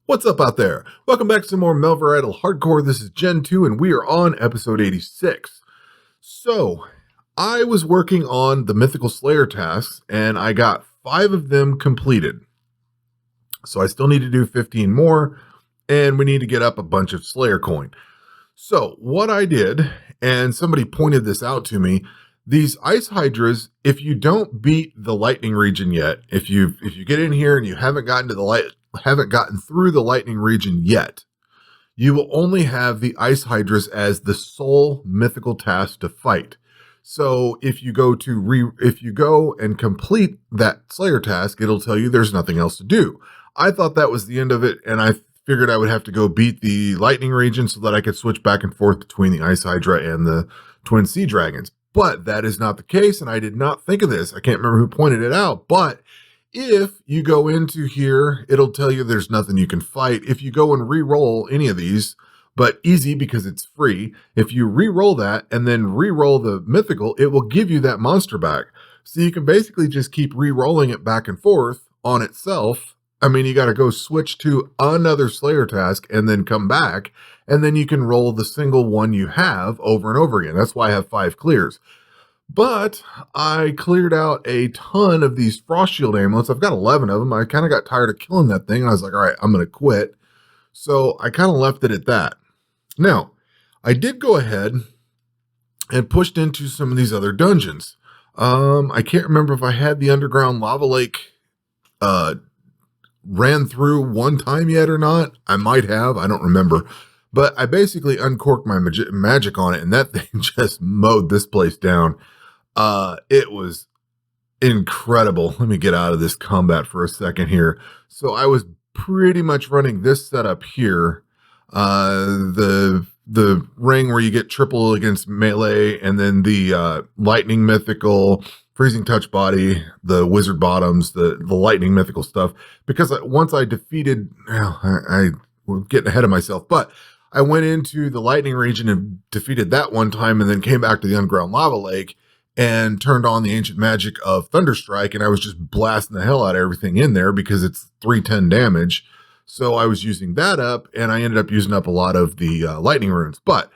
What's up out there? Welcome back to some more Melvor Idle Hardcore. This is Gen 2 and we are on episode 86. So, I was working on the Mythical Slayer tasks and I got 5 of them completed. So I still need to do 15 more and we need to get up a bunch of Slayer coin. So, what I did, and somebody pointed this out to me, these ice hydras, if you don't beat the lightning region yet, if you get in here and you haven't gotten through the lightning region yet, you will only have the ice hydras as the sole mythical task to fight. So if you go and complete that Slayer task, it'll tell you there's nothing else to do. I thought that was the end of it, and I figured I would have to go beat the lightning region so that I could switch back and forth between the ice hydra and the twin sea dragons. But that is not the case, and I did not think of this. I can't remember who pointed it out, but if you go into here, it'll tell you there's nothing you can fight. If you go and re-roll any of these, but easy because it's free, if you re-roll that and then re-roll the mythical, it will give you that monster back. So you can basically just keep re-rolling it back and forth on itself. I mean, you got to go switch to another Slayer task and then come back, and then you can roll the single one you have over and over again. That's why I have 5 clears. But I cleared out a ton of these Frost Shield amulets. I've got 11 of them. I kind of got tired of killing that thing. And I was like, all right, I'm going to quit. So I kind of left it at that. Now, I did go ahead and pushed into some of these other dungeons. I can't remember if I had the underground lava lake ran through one time yet or not. I might have. I don't remember. But I basically uncorked my magic on it, and that thing just mowed this place down. It was incredible. Let me get out of this combat for a second here. So I was pretty much running this setup here. The ring where you get triple against melee, and then the lightning mythical, freezing touch body, the wizard bottoms, the lightning mythical stuff. Because once I defeated, I was getting ahead of myself, but I went into the lightning region and defeated that one time, and then came back to the underground lava lake and turned on the ancient magic of Thunderstrike, and I was just blasting the hell out of everything in there because it's 310 damage. So I was using that up, and I ended up using up a lot of the lightning runes. But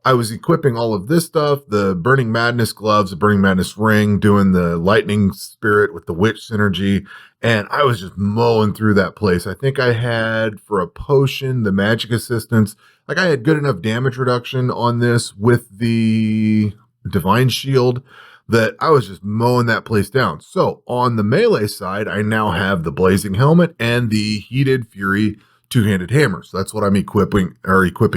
I was equipping all of this stuff, the Burning Madness gloves, the Burning Madness ring, doing the lightning spirit with the witch synergy, and I was just mowing through that place. I think I had, for a potion, the magic assistance, like I had good enough damage reduction on this with the divine shield that I was just mowing that place down. So on the melee side, I now have the blazing helmet and the heated fury two-handed hammer. So that's what I'm equipping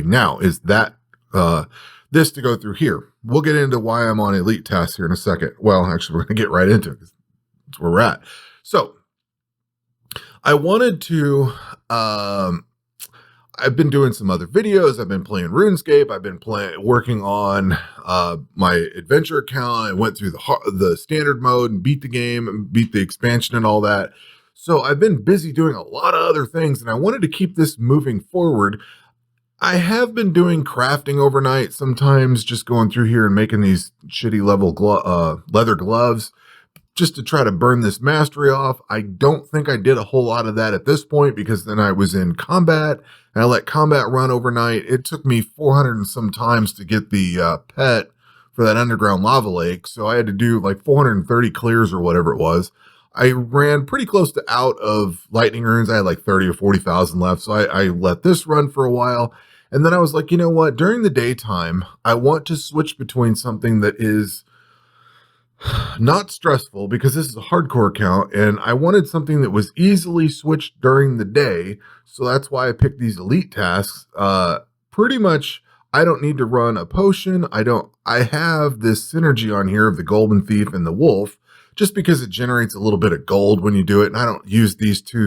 now, is that this to go through here. We'll get into why I'm on elite tasks here in a second. Well, actually, we're going to get right into it because that's where we're at. So I wanted to I've been doing some other videos. I've been playing RuneScape. I've been working on my adventure account. I went through the standard mode and beat the game and beat the expansion and all that. So I've been busy doing a lot of other things, and I wanted to keep this moving forward. I have been doing crafting overnight, sometimes just going through here and making these shitty level leather gloves just to try to burn this mastery off. I don't think I did a whole lot of that at this point because then I was in combat and I let combat run overnight. It took me 400 and some times to get the pet for that underground lava lake. So I had to do like 430 clears or whatever it was. I ran pretty close to out of lightning runes. I had like 30 or 40,000 left. So I let this run for a while. And then I was like, you know what? During the daytime, I want to switch between something that is not stressful, because this is a hardcore account, and I wanted something that was easily switched during the day. So that's why I picked these elite tasks. Pretty much, I don't need to run a potion. I have this synergy on here of the Golden Thief and the Wolf, just because it generates a little bit of gold when you do it. And I don't use these two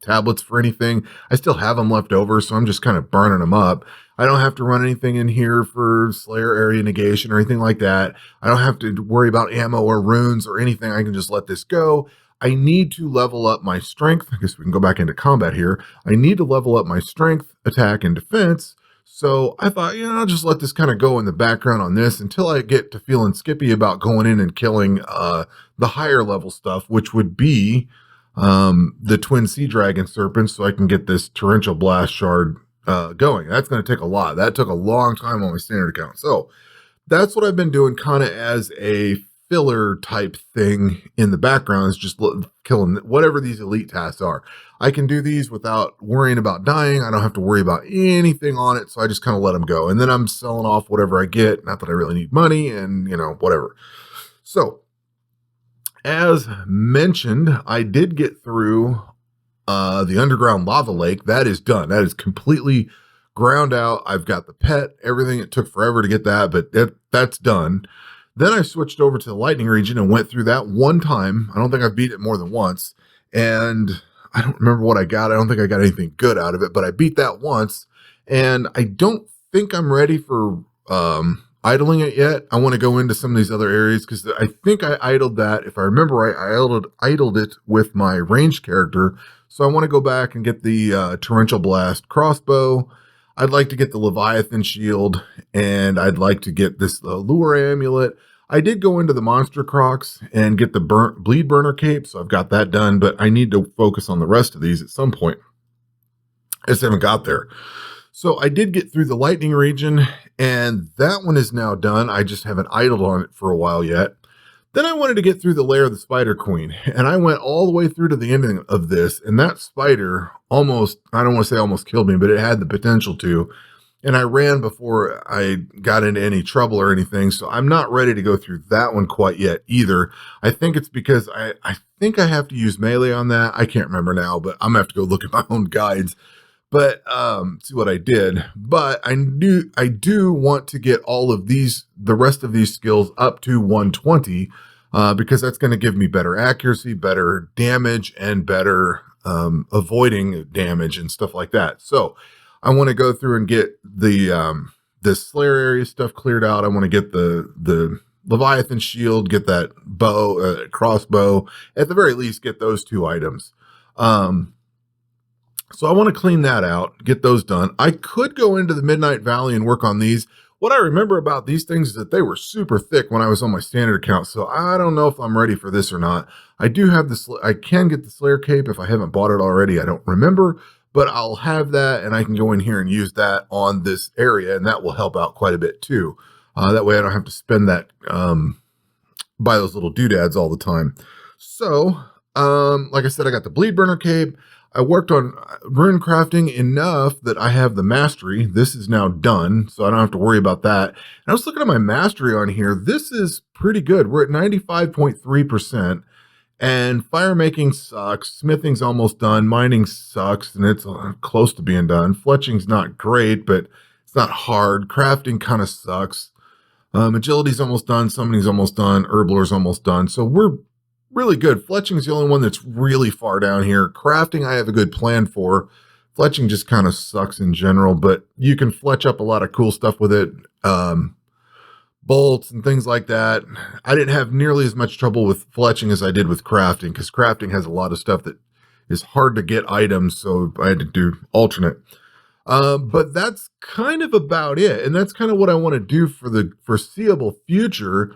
tablets for anything. I still have them left over, so I'm just kind of burning them up. I don't have to run anything in here for Slayer area negation or anything like that. I don't have to worry about ammo or runes or anything. I can just let this go. I need to level up my strength. I guess we can go back into combat here. I need to level up my strength, attack, and defense. So I thought, I'll just let this kind of go in the background on this until I get to feeling skippy about going in and killing the higher level stuff, which would be the twin sea dragon serpents so I can get this torrential blast shard going. That's going to take a lot. That took a long time on my standard account. So that's what I've been doing kind of as a filler type thing in the background, is just killing whatever these elite tasks are. I can do these without worrying about dying. I don't have to worry about anything on it. So I just kind of let them go. And then I'm selling off whatever I get. Not that I really need money and, whatever. So as mentioned, I did get through the underground lava lake. That is done. That is completely ground out. I've got the pet, everything. It took forever to get that, but that's done. Then I switched over to the lightning region and went through that one time. I don't think I've beat it more than once. And I don't remember what I got. I don't think I got anything good out of it, but I beat that once. And I don't think I'm ready for idling it yet. I want to go into some of these other areas because I think I idled that. If I remember right, I idled it with my ranged character. So I want to go back and get the torrential blast crossbow. I'd like to get the Leviathan shield, and I'd like to get this lure amulet. I did go into the monster crocs and get the bleed burner cape, so I've got that done, but I need to focus on the rest of these at some point. I just haven't got there. So I did get through the lightning region, and that one is now done. I just haven't idled on it for a while yet. Then I wanted to get through the lair of the Spider Queen, and I went all the way through to the ending of this, and that spider almost, I don't want to say almost killed me, but it had the potential to, and I ran before I got into any trouble or anything, so I'm not ready to go through that one quite yet either. I think it's because I think I have to use melee on that. I can't remember now, but I'm going to have to go look at my own guides. But see what I did. But I do want to get all of these, the rest of these skills up to 120, because that's going to give me better accuracy, better damage, and better avoiding damage and stuff like that. So I want to go through and get the Slayer area stuff cleared out. I want to get the Leviathan shield, get that bow, crossbow, at the very least, get those two items. So I want to clean that out, get those done. I could go into the Midnight Valley and work on these. What I remember about these things is that they were super thick when I was on my standard account, so I don't know if I'm ready for this or not. I do have this. I can get the Slayer cape if I haven't bought it already. I don't remember, but I'll have that, and I can go in here and use that on this area, and that will help out quite a bit too. That way I don't have to spend that, buy those little doodads all the time. So, like I said, I got the Bleed Burner cape. I worked on rune crafting enough that I have the mastery. This is now done, so I don't have to worry about that. And I was looking at my mastery on here. This is pretty good. We're at 95.3%, and fire making sucks. Smithing's almost done. Mining sucks, and it's close to being done. Fletching's not great, but it's not hard. Crafting kind of sucks. Agility's almost done. Summoning's almost done. Herblor's almost done. So we're really good. Fletching's the only one that's really far down here. Crafting, I have a good plan for. Fletching just kind of sucks in general, but you can fletch up a lot of cool stuff with it. Bolts and things like that. I didn't have nearly as much trouble with fletching as I did with crafting, because crafting has a lot of stuff that is hard to get items, so I had to do alternate. But that's kind of about it, and that's kind of what I want to do for the foreseeable future,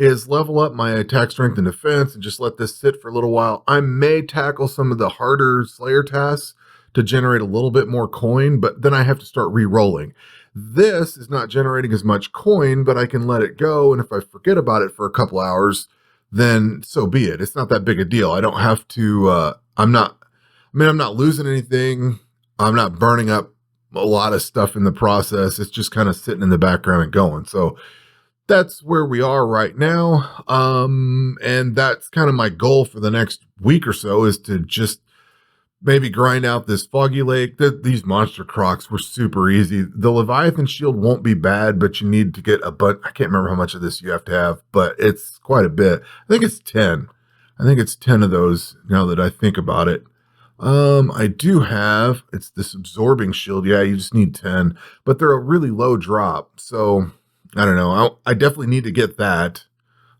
is level up my attack, strength, and defense, and just let this sit for a little while. I may tackle some of the harder Slayer tasks to generate a little bit more coin, but then I have to start re-rolling. This is not generating as much coin, but I can let it go, and if I forget about it for a couple hours, then so be it. It's not that big a deal. I don't have to, I'm not losing anything. I'm not burning up a lot of stuff in the process. It's just kind of sitting in the background and going. So that's where we are right now. And that's kind of my goal for the next week or so, is to just maybe grind out this foggy lake. These monster crocs were super easy. The Leviathan shield won't be bad, but you need to get a bunch. I can't remember how much of this you have to have, but it's quite a bit. I think it's 10. I think it's 10 of those now that I think about it. I do have, it's this absorbing shield. Yeah, you just need 10, but they're a really low drop. So I don't know. I definitely need to get that,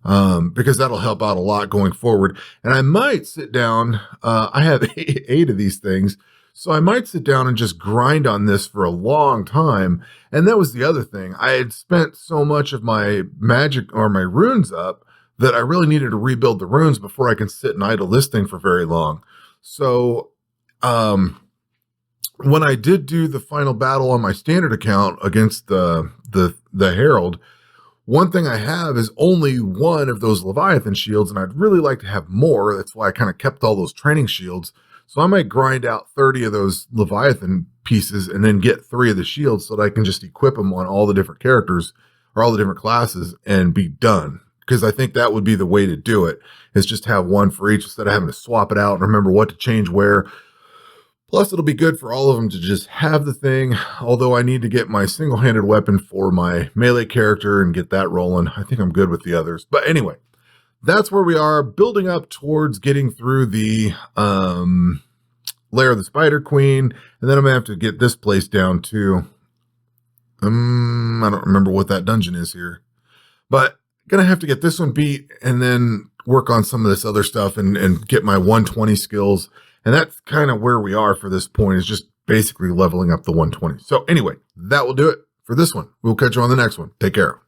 because that'll help out a lot going forward. And I might sit down. I have 8 of these things, so I might sit down and just grind on this for a long time. And that was the other thing. I had spent so much of my magic or my runes up that I really needed to rebuild the runes before I can sit and idle this thing for very long. So when I did do the final battle on my standard account against the Herald, one thing I have is only one of those Leviathan shields, and I'd really like to have more. That's why I kind of kept all those training shields. So I might grind out 30 of those Leviathan pieces and then get 3 of the shields so that I can just equip them on all the different characters or all the different classes and be done. Because I think that would be the way to do it, is just have one for each instead of having to swap it out and remember what to change where. Plus, it'll be good for all of them to just have the thing, although I need to get my single-handed weapon for my melee character and get that rolling. I think I'm good with the others. But anyway, that's where we are, building up towards getting through the Lair of the Spider Queen, and then I'm going to have to get this place down too. I don't remember what that dungeon is here. But going to have to get this one beat and then work on some of this other stuff and get my 120 skills. And that's kind of where we are for this point, is just basically leveling up the 120. So anyway, that will do it for this one. We'll catch you on the next one. Take care.